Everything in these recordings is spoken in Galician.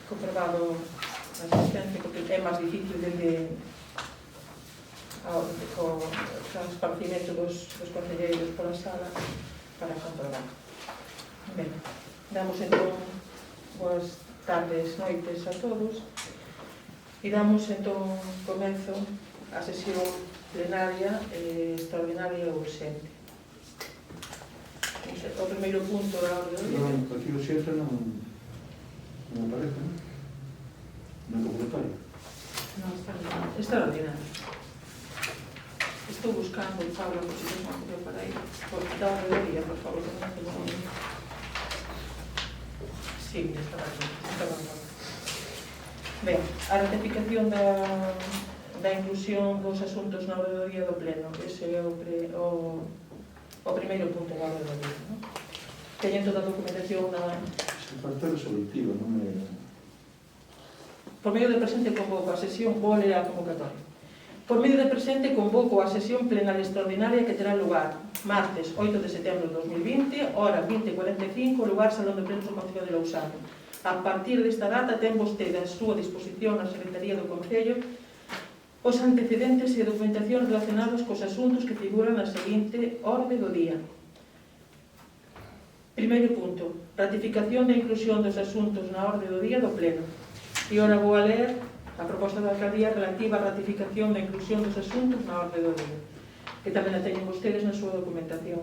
comprobado a asistencia, porque é máis difícil desde o esparcimento dos concelleiros pola sala para comprobar. Ben, damos entón boas tardes, noites a todos e damos entón comezo a sesión plenaria extraordinaria e urxente. O primeiro punto da orde do día. Aquí o xefe non aparece, non? Non é convocatoria. Non, extraordinario. Estou buscando o Pablo, por si non me para aí. Por da orde do día, por favor, que non tengo un... Sí, estaba aquí. Ben, a ratificación da inclusión dos asuntos na orde do día do pleno. Ese é o primeiro punto da orde do día, non? Teñen toda a documentación na... Se parte resolutiva, non é... Por medio de presente convoco a sesión, vou ler a convocatoria. Por medio de presente convoco a sesión plenaria extraordinaria que terá lugar martes 8 de setembro de 2020, hora 20:45, lugar Salón de Plenos do Concello de Lousame. A partir desta data ten vostede a súa disposición na Secretaría do Concello os antecedentes e documentación relacionados cos asuntos que figuran na seguinte orde do día. Primeiro punto, ratificación da inclusión dos asuntos na orde do día do pleno. E ora vou a ler a proposta da alcaldía relativa á ratificación da inclusión dos asuntos na orde do día, que tamén a teñen vostedes na súa documentación.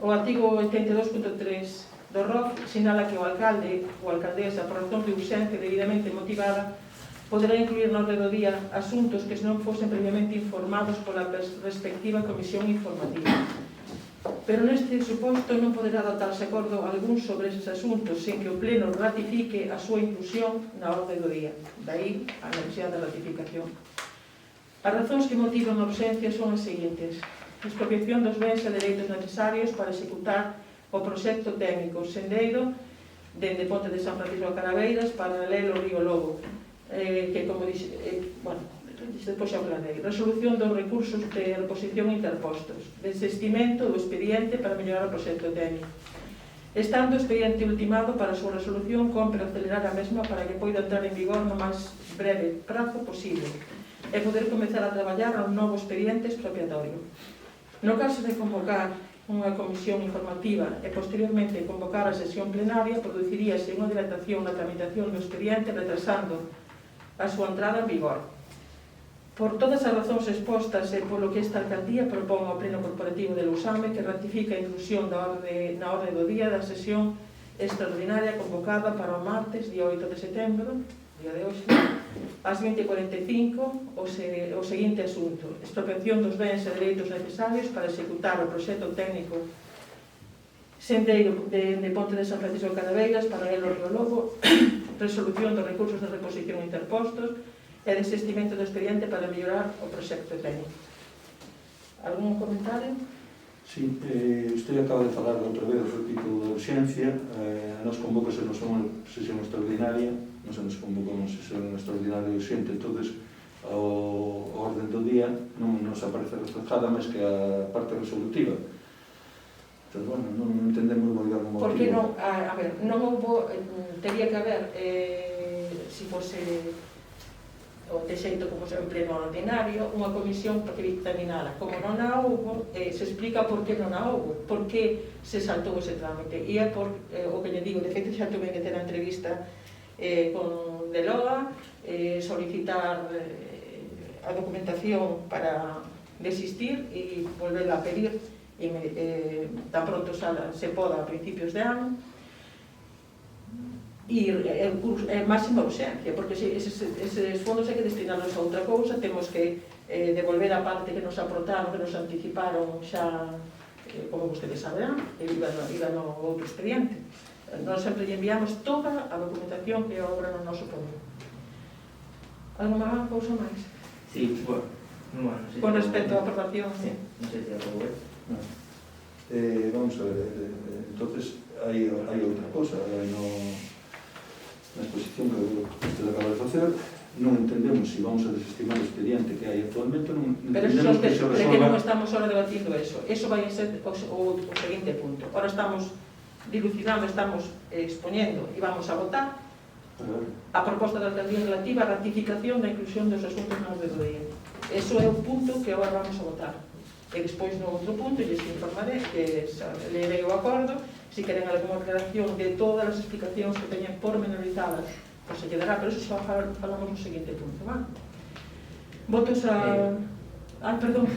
O artigo 82.3 do ROF sinala que o alcalde ou alcaldesa, por razón de urxencia debidamente motivada, poderá incluir na orde do día asuntos que non fosen previamente informados pola respectiva comisión informativa. Pero neste suposto non poderá adoptarse acordo algún sobre eses asuntos sen que o Pleno ratifique a súa inclusión na orde do día. Daí a necesidade da ratificación. As razóns que motivan a urxencia son as seguintes: expropiación dos bens e dereitos necesarios para executar o proxecto técnico sendeiro dende Ponte de San Francisco a Caraveiras paralelo ao Río Lobo, que como dixe, despois xa planei. Resolución dos recursos de reposición interpostos. Desestimento do expediente para mellorar o proxecto técnico. Estando o expediente ultimado para a súa resolución, compre acelerar a mesma para que poida entrar en vigor no máis breve prazo posible e poder comezar a traballar a un novo expediente expropiatorio. No caso de convocar unha comisión informativa e posteriormente convocar a sesión plenaria, produciríase unha dilatación na tramitación do expediente retrasando a súa entrada en vigor. Por todas as razóns expostas e polo que esta alcaldía propón ao Pleno Corporativo de Lousame que ratifica a inclusión na orde do día da sesión extraordinaria convocada para o martes, día 8 de setembro, día de hoxe, ás 20:45, o seguinte asunto: expropiación dos bens e dereitos necesarios para executar o proxecto técnico sendeiro de Ponte de San Francisco de Caraveiras paralelo ao Río Lobo, resolución dos recursos de reposición interpostos e desestimento do expediente para mellorar o proxecto técnico. Algún comentario? Sí, usted acaba de falar outra vez, repito, da urxencia. A nos convocase non son sesión extraordinaria, non se nos convoca unha sesión extraordinaria urxente, entonces a orden do día non nos aparece reflejada máis que a parte resolutiva. Entón, bueno, non entendemos moi ben o motivo. Porque non, a ver, non houve, teria que haber, se fose o de xeito como se en pleno ordinario, unha comisión que dictaminara. Como non a houve, se explica por que non a houve, por que se saltou ese trámite. E é por o que lle digo, de feito xa tuve que ter a entrevista con Deloa, solicitar a documentación para desistir e volver a pedir tan pronto se poda a principios de ano. E é máxima urxencia, porque eses fondos hai que destinarlos a outra cousa, temos que devolver a parte que nos aportaron, que nos anticiparon xa, como vostedes saberán, e iba no outro expediente. Nós sempre lle enviamos toda a documentación que obra no noso poder. Alguna cousa máis? Sí, bueno, con respecto á aprobación. Sí, non sei se aprobou. Vamos a ver, entonces hai outra cosa, na exposición que usted acaba de facer, non entendemos se vamos a desestimar o expediente que hai actualmente, non entendemos que non estamos ahora debatindo eso vai ser o seguinte punto. Ahora estamos dilucidamos, estamos expoñendo e vamos a votar a proposta da alcaldía relativa á ratificación da inclusión dos asuntos na orde do día. Eso é o punto que agora vamos a votar. E despois no outro punto lles informaré que leerei o acordo. Se queren alguma aclaración de todas as explicacións que teñen pormenorizadas, pois se lle dará, pero eso só falamos no seguinte punto, vale? Votos a... perdón.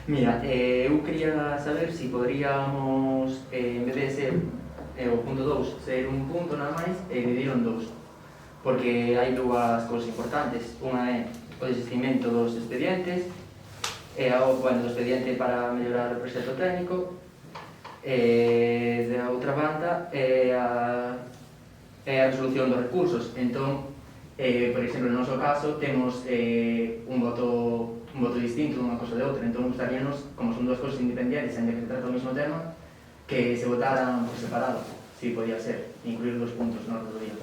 Mira, eu quería saber se poderíamos, en vez de ser o punto 2, ser un punto nada máis, dividir en dos. Porque hai dúas cousas importantes. Unha é o desistimento dos expedientes, do expediente para mellorar o proxecto técnico, e da outra banda é a resolución dos recursos. Entón, por exemplo, no noso caso, temos un voto distinto dunha cosa de outra. Entón, gustaríanos, como son dúas cousas independientes, ainda que se trata do mesmo tema, que se votaran por separado, si podía ser, incluir dos puntos no orde do día.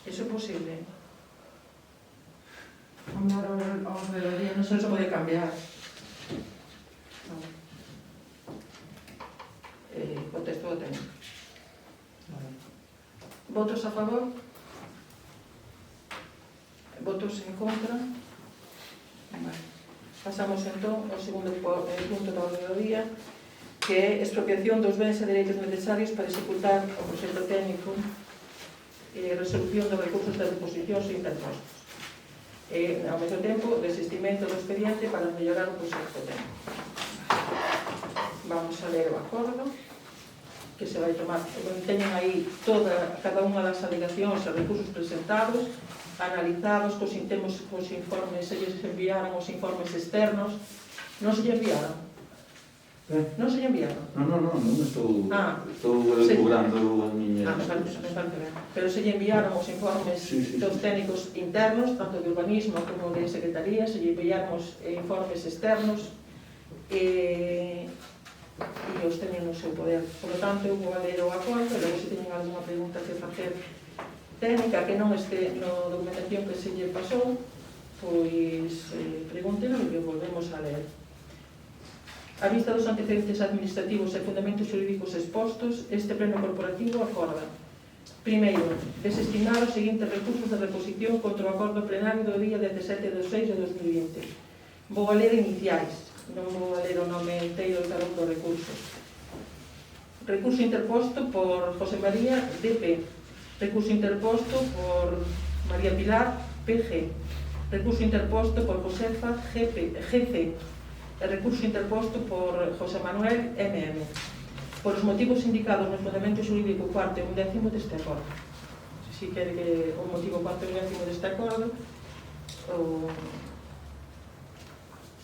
Eso é posible. A orde do día non se pode cambiar. O texto do técnico. Votos a favor? Votos en contra? Vale. Pasamos entón ao segundo punto da orde do día, que é expropiación dos bens e dereitos necesarios para executar o proxecto técnico e resolución dos recursos de reposicións interpostos. E, ao mesmo tempo, desistimento do expediente para mellorar o proxecto técnico. Vamos a ler o acordo que se vai tomar. Teñen aí cada unha das alegacións e recursos presentados, analizados cos informes, se lles enviaron os informes externos. Non se lle enviaron? Non se lle enviaron? Non estou elaborando a miña... Me parece ben. Pero se lle enviaron os informes dos técnicos internos, tanto de urbanismo como de secretaría, se lle enviaron os informes externos e os teñen no seu poder. Por lo tanto, eu vou a ler o acordo e logo se teñen alguna pregunta que facer técnica que non este na documentación que se lle pasou, pois pregúntenlo e volvemos a ler. A vista dos antecedentes administrativos e fundamentos xurídicos expostos, este pleno corporativo acorda: primeiro, desestimar os seguintes recursos de reposición contra o acordo plenario do día 17 de 6 de 2020. Vou a ler iniciais, non vou a ler o nome inteiro de cada un dos recursos. Recurso interposto por José María DP. Recurso interposto por María Pilar PG. Recurso interposto por Josefa GC. E recurso interposto por José Manuel MM. Por os motivos indicados no fundamento xurídico 4 e 11 deste acordo. Si quere que o motivo 4 e 11 deste acordo,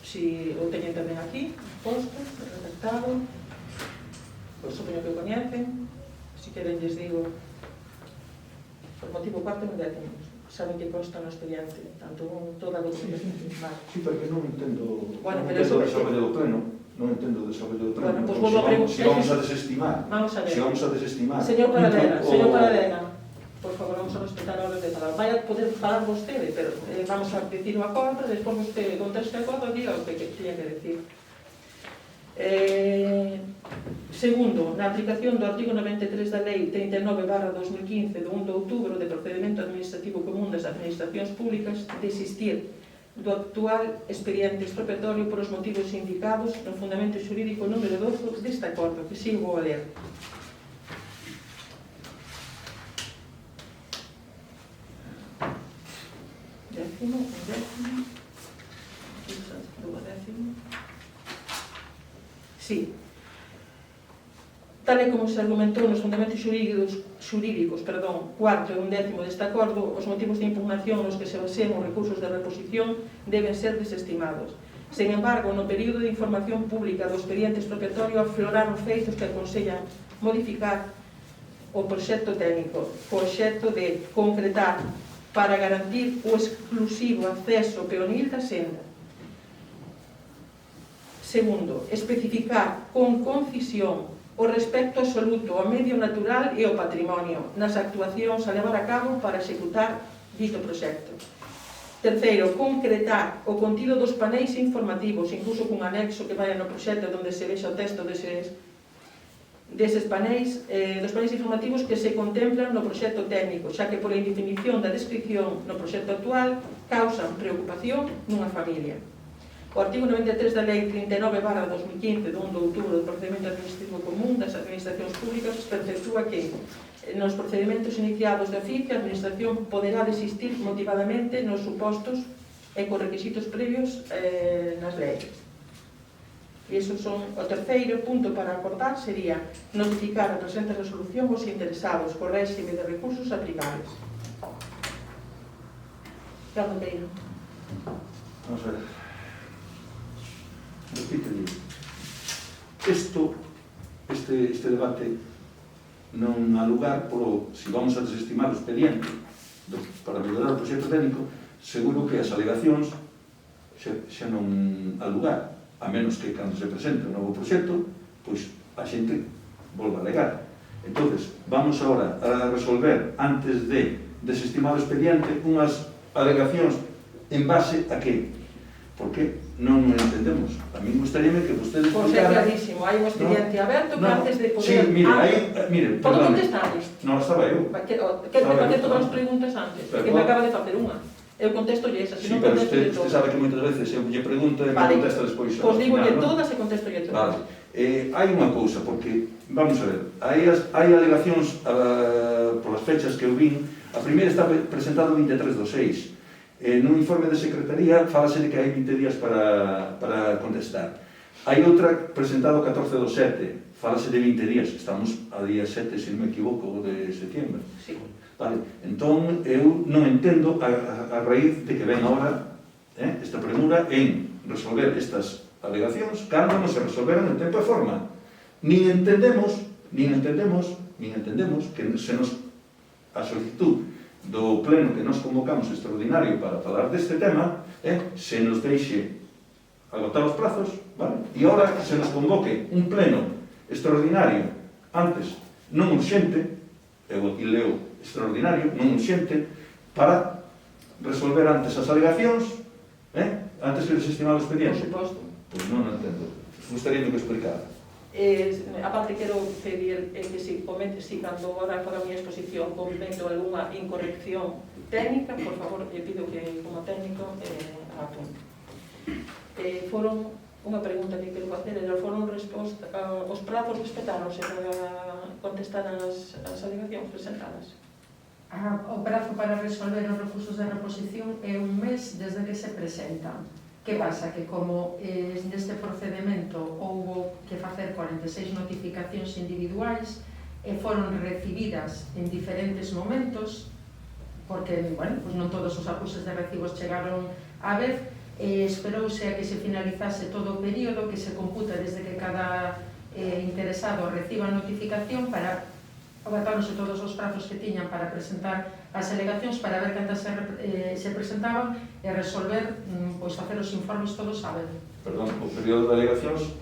si o teñen tamén aquí, posto, redactado, por supoño que o coñecen. Si queren lles digo por motivo 4 e 11. Saben que consta no expediente, tanto toda a documentación. Sí, porque non entendo o desarrollo do pleno. Non entendo o desarrollo do pleno. Bueno, pues volvo a preguntar. Si vamos a desestimar. Vamos a ver. Señor Paradela, por favor, vamos a respetar a orden de palabra. Vai a poder falar vostede, pero vamos a decir o acordo, despois vostede conteste o acordo e diga o que tiña que decir. Segundo, na aplicación do artigo 93 da Lei 39/2015 do 1 de outubro de procedimento administrativo común das administracións públicas, desistir do actual expediente expropiatorio por os motivos indicados no fundamento xurídico número 12 deste acordo, que si vou a ler. Décimo. Sí. Tal e como se argumentou nos fundamentos xurídicos, cuarto e 11 deste acordo, os motivos de impugnación nos que se basean os recursos de reposición deben ser desestimados. Sen embargo, no período de información pública do expediente expropiatorio afloraron feitos que aconsellan modificar o proxecto técnico, co obxecto de concretar para garantir o exclusivo acceso peonil da senda. Segundo, especificar con concisión o respecto absoluto ao medio natural e ao patrimonio nas actuacións a levar a cabo para executar dito proxecto. Terceiro, concretar o contido dos paneis informativos, incluso cun anexo que vaya no proxecto onde se vexa o texto deses paneis, dos paneis informativos que se contemplan no proxecto técnico, xa que pola indefinición da descripción no proxecto actual causan preocupación nunha familia. O artigo 93 da Lei 39/2015 do 1 de outubro do Procedimento Administrativo Común das Administracións Públicas perpetúa que nos procedimentos iniciados de oficio a Administración poderá desistir motivadamente nos supostos e cos requisitos previos nas leis. E iso son o terceiro punto para acordar sería notificar a presente resolución aos interesados co réxime de recursos aplicables. Carlos Peiro. Vamos a ver. Repítele. Este debate non há lugar polo, se vamos a desestimar o expediente para mellorar o proxecto técnico, seguro que as alegacións xa non há lugar, a menos que cando se presente un novo proxecto, pois a xente volva a alegar. Entonces, vamos agora a resolver, antes de desestimar o expediente, unhas alegacións en base a que? Porque non o entendemos. A mí gustaríame que vostede Pois é clarísimo, hai un expediente aberto que antes de poder... Sí, mire, podo perdone. contestarles? Non, estaba eu. Que facer todas as preguntas antes, que me acaba de facer unha. Eu contestolle esa, se Sí, non pero contesto usted sabe que moitas veces eu lle pregunto e me Vale. contesta despois. Pois dígolle todas e contestolle todas. Vale. Hai unha cousa, porque, vamos a ver, hai alegacións polas fechas que eu vin. A primeira está presentada o 23/6. Nun informe de Secretaría falase de que hai 20 días para contestar. Hai outra presentada o 14/7, falase de 20 días. Estamos a día 7, se non me equivoco, de setembro. Sí. Vale. Entón, eu non entendo a raíz de que ven agora esta premura en resolver estas alegacións cando non se resolveron en tempo e forma. Nin entendemos que se nos a solicitud do pleno que nos convocamos extraordinario para falar deste tema, se nos deixe agotar os prazos, vale? E agora se nos convoque un pleno extraordinario antes, non urxente, eu aquí leo extraordinario, non urxente, para resolver antes as alegacións, antes que desestimar o Por expediente. suposto. Pois non entendo. Gustaría que explicara. Aparte quero pedir que se comente, se cando agora para a miña exposición comento algunha incorrección técnica, por favor, pido que como técnico apunte. Foron unha pregunta que quero facer, foron os prazos respetaronse para contestar as alegacións presentadas? O prazo para resolver os recursos de reposición é un mes desde que se presentan. Que pasa? Que como neste procedimento houbo que facer 46 notificacións individuais e foron recibidas en diferentes momentos, porque, bueno, pues non todos os acuses de recibos chegaron á vez, esperouse a que se finalizase todo o período, que se computa desde que cada interesado reciba a notificación para agotáronse todos os prazos que tiñan para presentar as alegacións para ver cantas se presentaban e resolver, pois facer os informes todos a vez. Perdón, o período de alegacións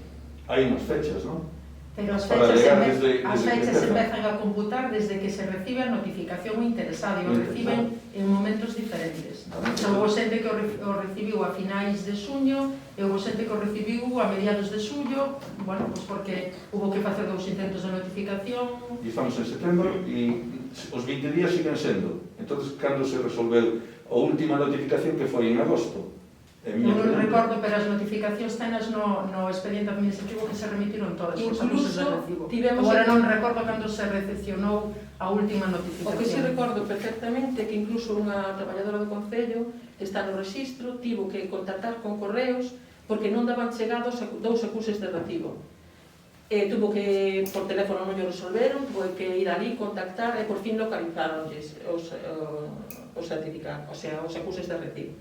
hai unhas fechas, non? Pero as Para fechas, alegar desde se empezan a computar desde que se recibe a notificación o interesado e o reciben en momentos diferentes. Houve xente que o recibiu a finais de xuño e houve xente que o recibiu a mediados de xullo, bueno, pois porque houve que facer 2 intentos de notificación. E estamos en setembro e os 20 días siguen sendo. Entón, cando se resolveu a última notificación que foi en agosto? Non recordo, pero as notificacións tenas no expediente administrativo que se remitiron todas os acuses de recibo. Agora non recordo cando se recepcionou a última notificación. O que se recordo perfectamente que incluso unha traballadora do Concello que está no rexistro tivo que contactar con correos porque non daban chegados 2 acuses de recibo. Tuvo que, por teléfono non lle resolveron, tuvo que ir ali, contactar e por fin localizaronlles os certificados, o sea, os acuses de recibo.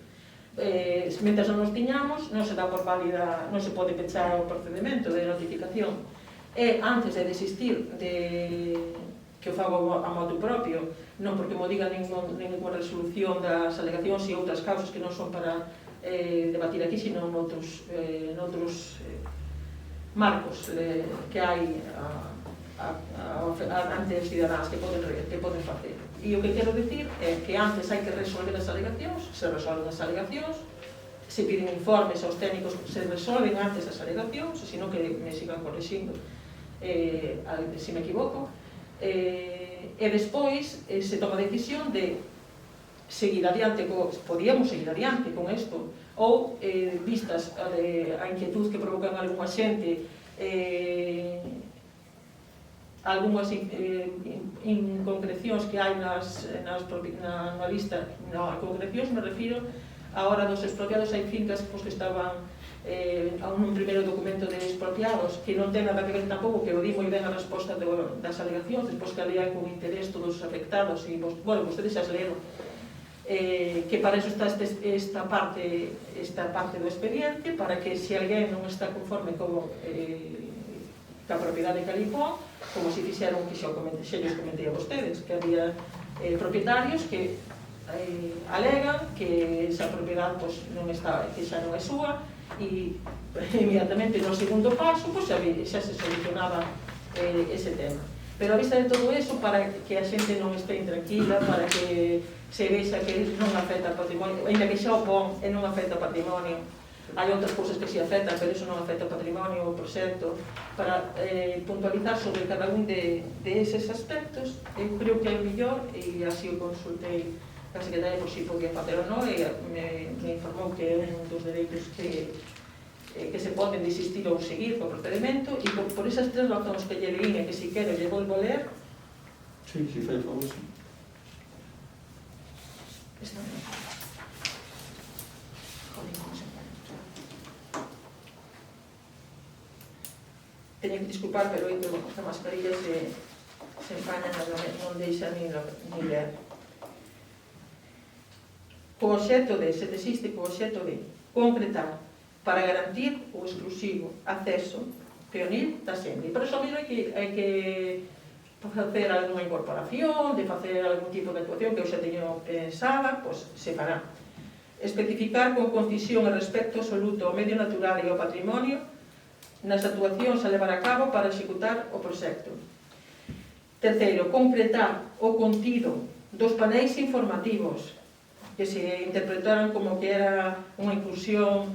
Mentre non nos tiñamos, non se dá por válida, non se pode pechar o procedimento de notificación. E antes de desistir de que o fago a modo propio, non porque mo diga ninguna resolución das alegacións e outras causas que non son para debatir aquí, sino noutros marcos que hai ante os cidadáns que poden facer. E o que quero dicir é que antes hai que resolver as alegacións, se resolven as alegacións, se piden informes aos técnicos, se resolven antes as alegacións, senón que me sigan corrixindo. se me equivoco, e despois se toma a decisión de seguir adiante, podíamos seguir adiante con isto, ou vistas a inquietud que provocan algunha xente, algunhas inconcrecións que hai na lista, concrecións me refiro a hora dos expropiados. Hai fincas que estaban a un primeiro documento de expropiados que non ten nada que ver tampouco, que o di moi ben a resposta das alegacións, despois que alían con interés todos os afectados, e, bueno, vostedes xa leron, que para eso está esta parte do expediente, para que se alguén non está conforme ca propiedade que ali pon, como se fixeron, que xa lles comentei a vostedes, que había propietarios que alegan que esa propiedade que xa non é súa, e inmediatamente no segundo paso xa se solucionaba ese tema. Pero a vista de todo eso, para que a xente non este intranquila, para que se vexa que non afecta o patrimonio, ainda que xa o pon e non afecta o patrimonio, hai outras cousas que se afectan, pero iso non afecta o patrimonio, o proxecto. Para puntualizar sobre cada un de eses aspectos, eu creo que é o mellor, e así o consultei a secretaria por si podía facer ou non, e me informou que é un dos dereitos que se poden desistir ou seguir co procedimento, e por esas tres razóns que lle leín, e que si quero lle volvo a ler. Sí, si fai favor, sí. Esta non. Joder, como se pone. Teño que disculpar, pero hoy a mascarilla se empañan, non deixa ni ler. Co obxecto de, se desiste co obxecto de concretar para garantir o exclusivo acceso peonil da xente. E por iso mesmo hai que facer alguna incorporación, de facer algún tipo de actuación que eu xa teño pensada, pois se fará. Especificar con concisión e respecto absoluto ao medio natural e ao patrimonio nas actuacións a levar a cabo para executar o proxecto. Terceiro, concretar o contido dos paneis informativos que se interpretaron como que era unha incursión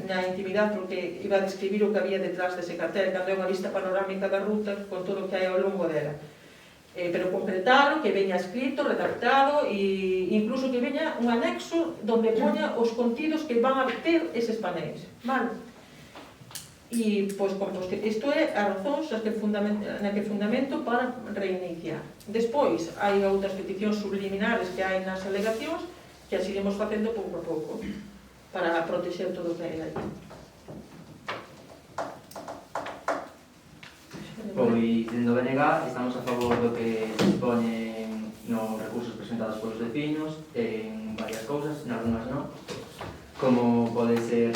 na intimidade, porque iba a describir o que había detrás dese cartel, cando é unha vista panorámica da ruta con todo o que hai ao longo dela. Pero concretalo, que veña escrito, redactado, e incluso que veña un anexo donde poña os contidos que van a ter eses paneis. Vale? E, pois, isto é as razóns na que fundamento para reiniciar. Despois, hai outras peticións subliminares que hai nas alegacións que as iremos facendo pouco a pouco para proteger todo o que hai aí. Pois, dentro do BNG, estamos a favor do que se expoñen nos recursos presentados polos vecinos en varias cousas, en algunhas non, como pode ser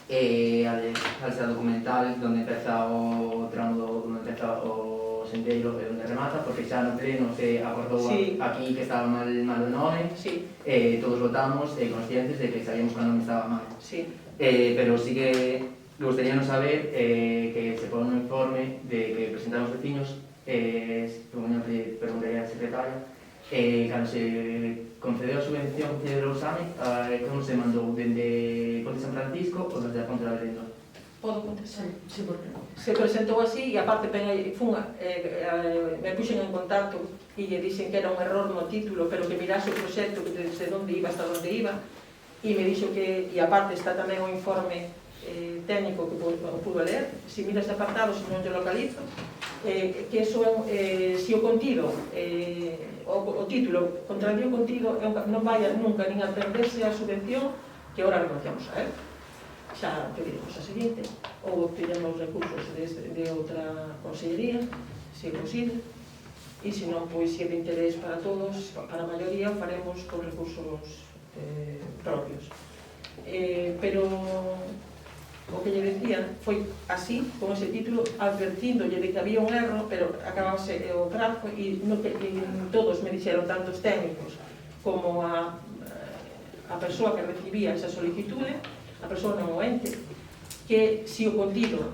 a falsa documental donde empeza o tramo onde empeza o sendeiro e onde remata, porque xa no pleno se acordou aquí que estaba mal o nome, todos votamos conscientes de que sabíamos que o nome estaba mal. Pero sí que gustaríanos saber que se pone un informe de que presentaron os vecinos, preguntaría a secretaria, cando se concedeu a subvención que lle Lousame, como se mandou dende Ponte San Francisco ou desde a Ponte da Berenda? Podo contestar? Sí, porque se presentou así e aparte me puxen en contacto e lle dixen que era un error no título, pero que mirase o proxecto desde onde iba hasta onde iba, e me dixo que, e aparte está tamén o informe técnico que pudo ler, se mira este apartado, se non te localizo, que eso se o contido, o título contrario o contido, non vai nunca nin a perderse a subvención que ahora renunciamos a él. Xa pediremos a seguinte, ou obtiremos recursos de outra consellería, se é posible, e se non, pois, se é de interés para todos, para a maioría, o faremos con recursos propios. Pero o que lle decía foi así, con ese título, advertíndolle de que había un erro, pero acabase o prazo, e todos me dixeron, tanto os técnicos como a persoa que recibía esa solicitude, a persoa non o ente, que se o contido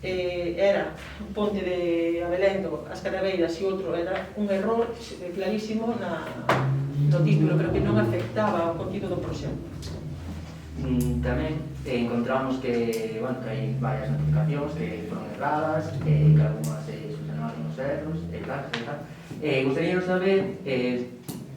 era un ponte de Abelendo, as Carabeiras, e outro era un error clarísimo no título, pero que non afectaba o contido do proxecto. Tamén encontramos que, bueno, que hai varias notificacións que foron erradas, que algunhas solucionaron os erros, e tal. Gostaría saber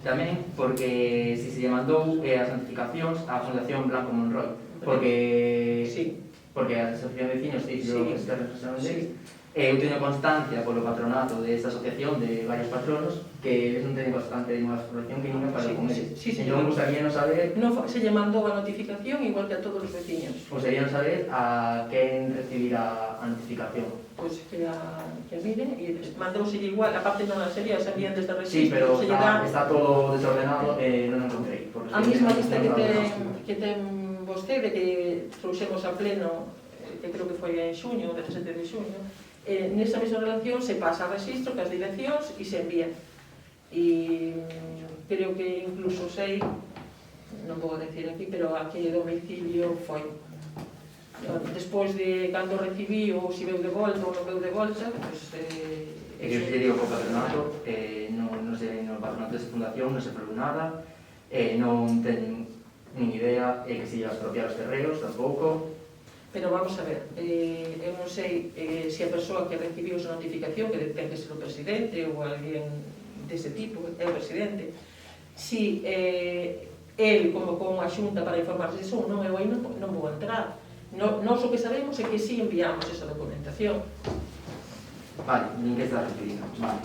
tamén porque se lle mandou as notificacións á Fundación Blanco Monroy, porque Sí. porque a Asociación de Vecinos dixo que está responsable deles. Sí. Eu teño constancia polo patronato desta asociación de varios patronos que eles non teñen constante de ninguna asociación que nunca falou con eles. Sí, Entón, gustaría saber, Se lle mandou a notificación igual que a todos os veciños. gustaría saber a quen recibirá a notificación. Pois que mire, e mandouse igual, aparte non as sería, se envían desde o Sí, registro, pero se lle dá está todo desordenado e non o encontrei. a mesma lista que ten vostede, que trouxemos a pleno, que creo que foi en xuño, o 17 de xuño, nesa mesma relación se pasa a registro cas direccións e se envía. E creo que incluso sei, non vou decir aquí, pero aquele domicilio foi. Despois de cando recibí ou se veu de volta ou non veu de volta, pues, É que eu digo que o patronato, non sei, no patronato desta fundación non se falou nada, non ten nin idea que se lle expropiar os terreos, tampouco. Pero vamos a ver, eu non sei se a persoa que recibiu esa notificación, que ten que ser o presidente ou alguén dese tipo, é o presidente, si el convocou unha xunta para informarse disso ou non, eu aí non vou entrar. Nós o que sabemos é que si enviamos esa documentación. Vale, nin que está referido. Vale.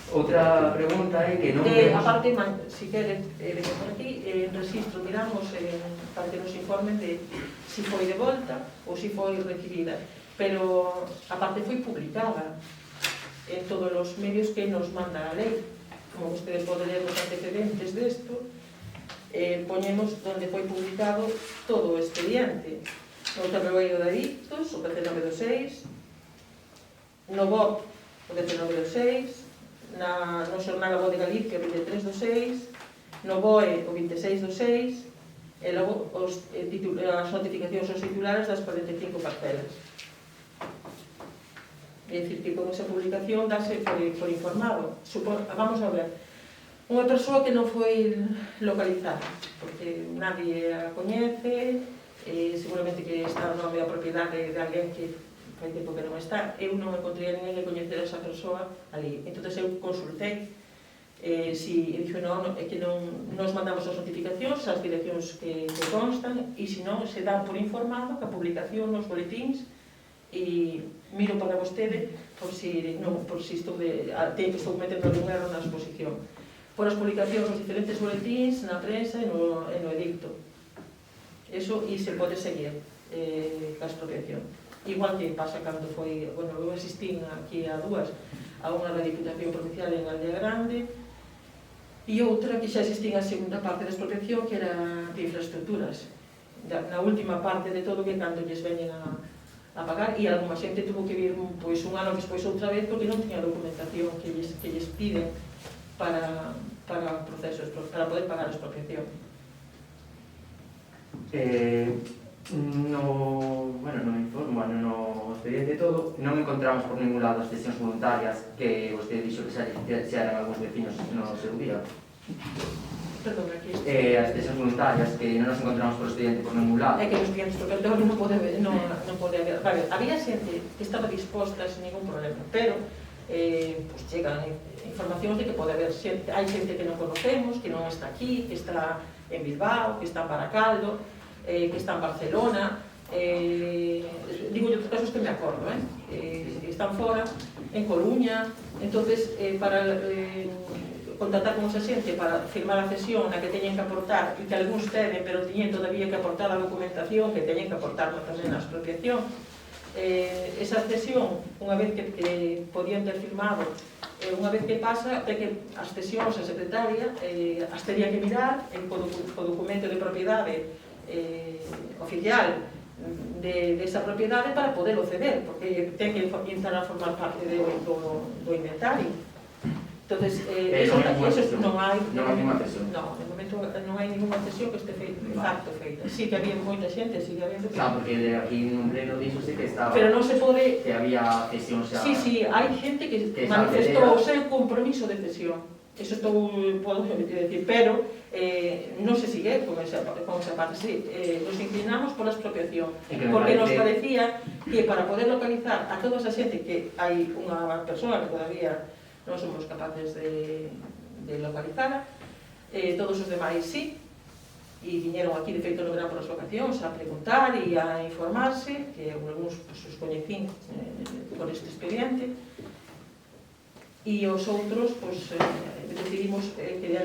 Outra pregunta é que non Aparte, si quere, por aquí, en registro miramos para que nos informen de si foi de volta ou si foi recibida. Pero, aparte, foi publicada en todos os medios que nos manda a lei. Como ustedes poden ler os antecedentes desto, poñemos onde foi publicado todo o expediente. No Tabuleiro de Adictos, o 19/6, no BOP, o 19/6, no Xornal A Voz de Galicia, o 23/6, no BOE, o 26/6, e logo as notificacións aos titulares das 45 parcelas. É dicir, que con esa publicación dase por informado. Vamos a ver, unha persoa que non foi localizada, porque nadie a coñece, seguramente que está no nome da propiedade de alguén que fai tempo que non está. Eu non encontrei a ninguén que coñecera esa persoa ali. Entón eu consultei e dixo, non, é que non nos mandamos as notificacións, as direccións que constan, e se non, se dá por informado que a publicación nos boletíns, e miro para vostede por si estou metendo algún erro na exposición. Por as publicacións nos diferentes boletíns, na prensa e no edicto. Eso, e se pode seguir a expropiación. Igual que pasa cando foi, bueno, eu asistín aquí a dúas, a unha da Diputación Provincial en Aldea Grande, e outra que xa asistín a segunda parte da expropiación, que era de infraestructuras. Na última parte de todo, que cando lles veñen a pagar, e algunha xente tuvo que vir un ano despois outra vez, porque non tiña documentación que lles piden para procesos, para poder pagar a expropiación. No expediente todo non encontramos por ningún lado as cesións voluntarias que vostede dixo que se eran algúns vecinos no seu día. Perdón, aquí. As cesións voluntarias que non nos encontramos por expediente por ningún lado. É que nos clientes propietarios non pode haber. Vale, había xente que estaba disposta sin ningún problema, pero chegan informacións de que pode haber xente, hai xente que non conocemos, que non está aquí, que está en Bilbao, que está en Baracaldo, que está en Barcelona, digo outros casos que me acordo, están fora, en Coruña. Entonces, para contactar con esa xente para firmar a cesión na que teñen que aportar, e que algúns tenen, pero teñen todavía que aportar a documentación, que teñen que aportar tamén a expropiación. Esa cesión, unha vez que podían ter firmado, unha vez que pasa, que as cesións a secretaria as tería que mirar co documento de propiedade oficial desa propiedade para poderlo ceder, porque ten que entrar a formar parte do inventario. Entonces, non hai ninguna cesión. No, de momento non hai ninguna cesión que este facto feita. Sí que había moita xente, sigue habendo. Claro, porque aquí nun pleno díxose que estaba... Pero non se pode... Que había cesión xa... Sí, hai xente que manifestou o seu compromiso de cesión. Eso podo decir, pero non se sigue con esa parte. Sí, nos inclinamos por la expropiación, porque nos parecía que para poder localizar a toda esa xente, que hai unha persona que todavía non somos capaces de localizar, todos os demais sí, e viñeron aquí de feito no verán por as vacacións a preguntar e a informarse, que algúns os coñecín por este expediente, e os outros decidimos que era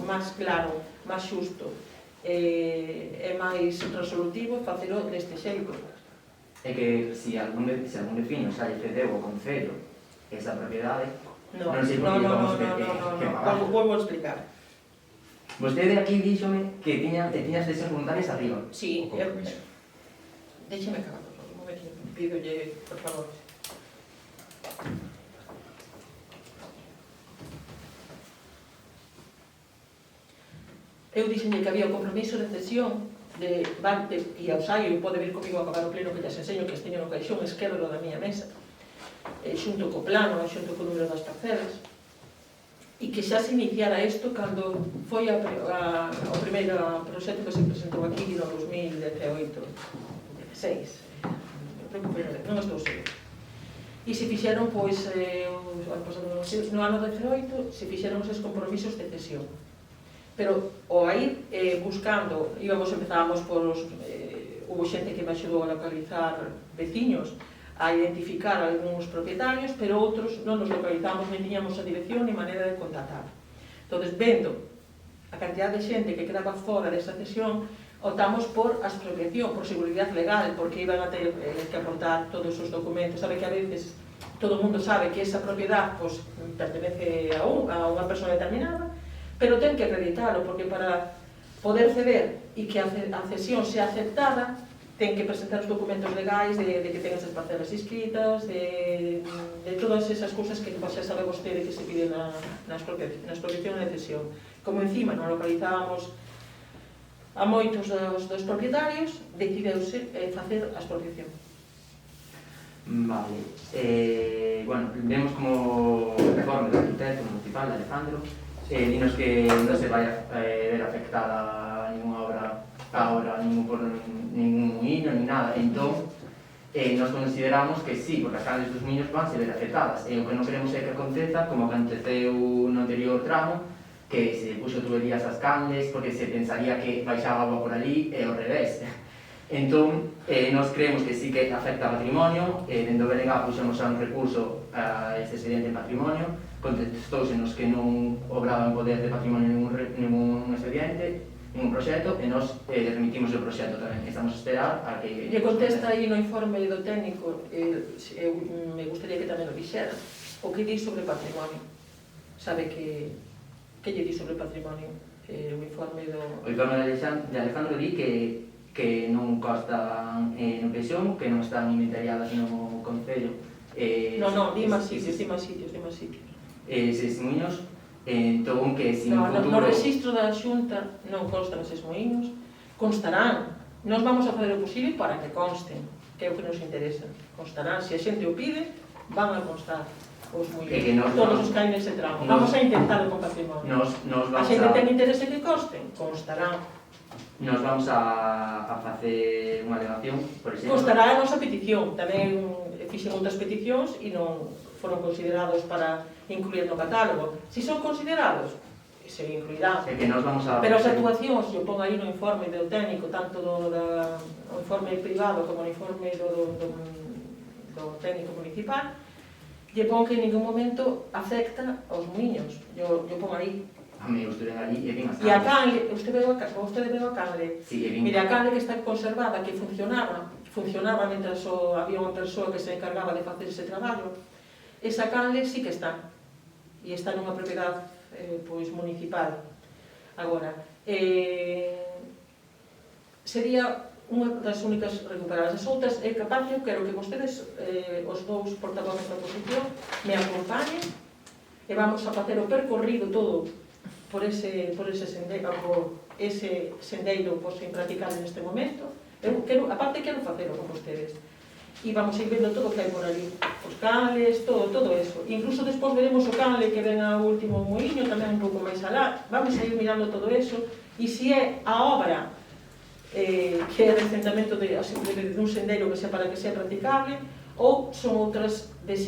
máis claro, máis xusto e máis resolutivo facelo deste xeito. É que se algún vecino xa lle cedeu ao Concello esa propiedade, non sei por que vamos ter que pagar. Volvo a explicar. Vostede aquí díxome que tiñas cesións voluntarias arriba. Sí, déxeme acabar, un momentito, pídolle, por favor. Eu dixenlle que había o compromiso de cesión de Bante e Ausaio, e pode vir comigo a acabar o pleno que lles enseño, que esteño no caixón esquerdo da miña mesa, xunto co plano, xunto co número das parcelas, e que xa se iniciara isto cando foi o primeiro proxecto que se presentou aquí no 2018-16, non estou seguro. E se fixeron, pois, no ano 18, se fixeron esos compromisos de cesión. Pero ao ir buscando, empezábamos por hubo xente que me axudou a localizar veciños, a identificar algúns propietarios, pero outros non nos localizamos, nem tiñamos a dirección ni maneira de contactar. Entón, vendo a cantidad de xente que quedaba fora desa cesión, optamos por a expropiación, por seguridade legal, porque iban a ter que aportar todos os documentos. Sabe que a veces todo o mundo sabe que esa propiedade pertenece a unha persona determinada, pero ten que acreditalo, porque para poder ceder e que a cesión sea aceptada, ten que presentar os documentos legais de que ten esas parcelas inscritas, de todas esas cousas que xa sabe vostede que se pide na expropiación e na cesión. Como encima non localizábamos a moitos dos propietarios, decideuse facer a expropiación. Vale. Bueno, vemos como informe do arquitecto municipal, Alejandro, dinos que non se vai a ver afectada ninguna obra ahora, por ningún muíño, ni nada. Entón, nos consideramos que sí, porque as canles dos muíños van se ver afectadas. E o que non queremos é que aconteza, como aconteceu no anterior tramo, que se puxo tuberías ás canles, porque se pensaría que baixaba agua por ali, e ao revés. Entón, nos creemos que sí que afecta a patrimonio, dentro do BNG puxemos un recurso a este expediente de patrimonio, contestóusenos que non obraba en poder de patrimonio ningún expediente, ningún proxecto, e nos remitimos o proxecto tamén. Estamos a esperar a que... E contesta aí no informe do técnico, me gustaría que tamén o dixera, o que di sobre patrimonio. Sabe que lle di sobre patrimonio? O informe do... O informe de Alejandro di que non costan no pensión, que non están inventariadas no Concello. Non, di máis sitios. Eses muíños, entón que se no futuro... No registro da Xunta non constan eses muíños, constarán. Nós vamos a fazer o posible para que consten, que é o que nos interesa. Constarán, se a xente o pide, van a constar os muíños, todos os que hai nese tramo. Vamos a intentarlo con patrimonio. A xente ten interese que consten, constarán. Nos vamos a facer unha alegación, por exemplo... Constará a nosa petición. Tamén fixen outras peticións e non foron considerados para incluir no catálogo. Si son considerados, se incluirán. É que nos vamos a... Pero as actuacións, eu pongo aí no informe do técnico, tanto no informe privado como no informe do técnico municipal, lle pon que en ningún momento afecta aos muíños. Eu pongo aí. A mí estuve ali e vin as canles. E a canle, vostede veu a canle. Sí, e vin. Mire, a canle que está conservada, que funcionaba mentre había unha persoa que se encargaba de facer ese traballo. Esa canle sí que está. E está nunha propiedade municipal. Agora, sería unha das únicas recuperadas. As outras, capaz, eu quero que vostedes, os dous portavoces da oposición, me acompañen e vamos a facer o percorrido todo por ese sendeiro, sin practicar neste momento. Aparte, quero facelo con vostedes. e vamos a ir vendo todo o que hai por ali, os canles, todo eso. Incluso despois veremos o canle que ven ao último muiño, tamén un pouco máis alá, vamos a ir mirando todo eso, e se é a obra que é recentamento dun sendero que sea para que sea practicable, ou son outras